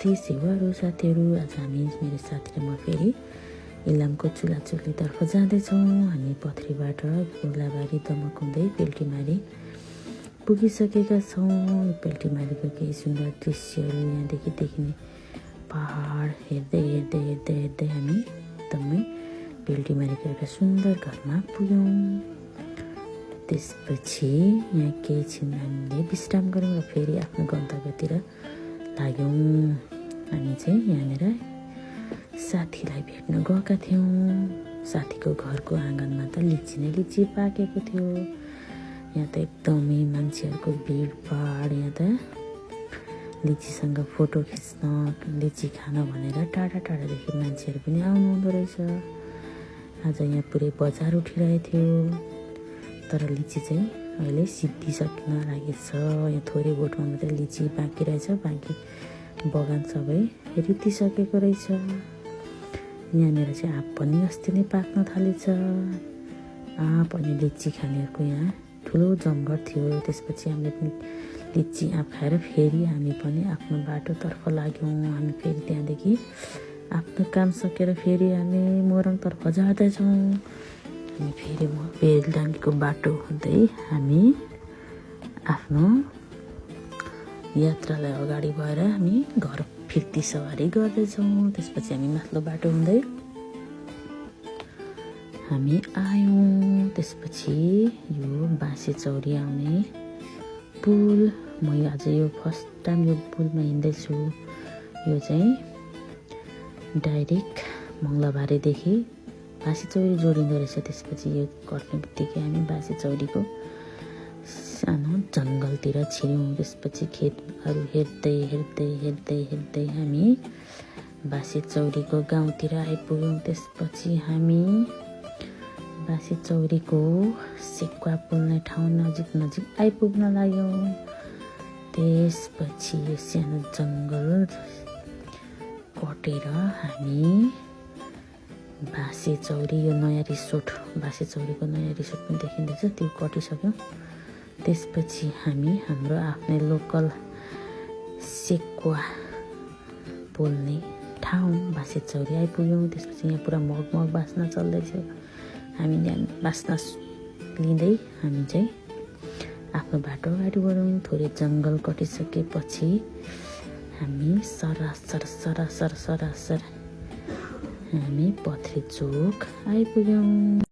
नमस्ते सेवाहरू साथीहरू। आज हामी मेरो साथी र म फेरि इलामको चुलाचुलीतर्फ जाँदैछौँ। हामी पथरीबाट गोलाबारी दमक हुँदै बेल्टीमारी पुगिसकेका छौँ। बेल्टीमारीको केही सुन्दर दृश्यहरू यहाँदेखि देखिने पहाड हेर्दै हेर्दै हेर्दै हेर्दै हामी एकदमै बेल्टीमारीको एउटा सुन्दर घरमा पुग्यौँ। त्यसपछि यहाँ केही छिन हामीले विश्राम गऱ्यौँ र फेरि आफ्नो गन्तव्यतिर लाग्यौँ। हामी चाहिँ यहाँनिर साथीलाई भेट्न गएका थियौँ। साथीको घरको आँगनमा त लिची नै लिची पाकेको थियो। यहाँ त एकदमै मान्छेहरूको भिडभाड। यहाँ त लिचीसँग फोटो खिच्न लिची खान भनेर टाढा टाढादेखि मान्छेहरू पनि आउनुहुँदो रहेछ। आज यहाँ पुरै बजार उठिरहेको थियो। तर लिची चाहिँ अहिले सिद्धिसक्न लागेको छ। यहाँ थोरै बोटमा मात्रै लिची बाँकी रहेछ, बाँकी बगान सबै रितिसकेको रहेछ। यहाँनिर चाहिँ आँप पनि अस्ति नै पाक्न थालेछ। आँप अनि लिची खानेहरूको यहाँ ठुलो जमघट थियो। त्यसपछि हामीले पनि लिची आँप खाएर फेरि हामी पनि आफ्नो बाटोतर्फ लाग्यौँ। हामी फेरि त्यहाँदेखि आफ्नो काम सकेर फेरि हामी मोरङतर्फ जाँदैछौँ। हामी फेरि बेलडाङ्गीको बाटो हुँदै हामी आफ्नो यात्रालाई अगाडि भएर हामी घर फिर्ती सवारी गर्दैछौँ। त्यसपछि हामी माथिल्लो बाटो हुँदै हामी आयौँ। त्यसपछि यो बाँसे चौरी आउने पुल, म आज यो फर्स्ट टाइम यो पुलमा हिँड्दैछु। यो चाहिँ डाइरेक्ट मङ्गलबारेदेखि बाँसे चौरी जोडिँदो रहेछ। त्यसपछि यो कट्ने बित्तिकै हामी बाँसे चौरीको सानो जङ्गलतिर छिर्यौँ। त्यसपछि खेतहरू हेर्दै हेर्दै हेर्दै हेर्दै हामी बाँसे चौरीको गाउँतिर आइपुग्यौँ। त्यसपछि हामी बाँसे चौरीको सेकुवा पोल्ने ठाउँ नजिक नजिक आइपुग्न लाग्यौँ। त्यसपछि यो सानो जङ्गल कटेर हामी बाँसे चौरी, यो नयाँ रिसोर्ट, बाँसे चौरीको नयाँ रिसोर्ट पनि देखिँदैछ, त्यो कटिसक्यौँ। त्यसपछि हामी हाम्रो आफ्नै लोकल सेकुवा पोल्ने ठाउँ बाँसे चौरी आइपुग्यौँ। त्यसपछि यहाँ पुरा मगमग बास्ना चल्दैछ। हामी यहाँ बास्ना लिँदै हामी चाहिँ आफ्नो बाटो अगाडि बढौँ। थोरै जङ्गल कटिसकेपछि हामी सरासर सरासर सरासर हामी पथरी चोक आइपुग्यौँ।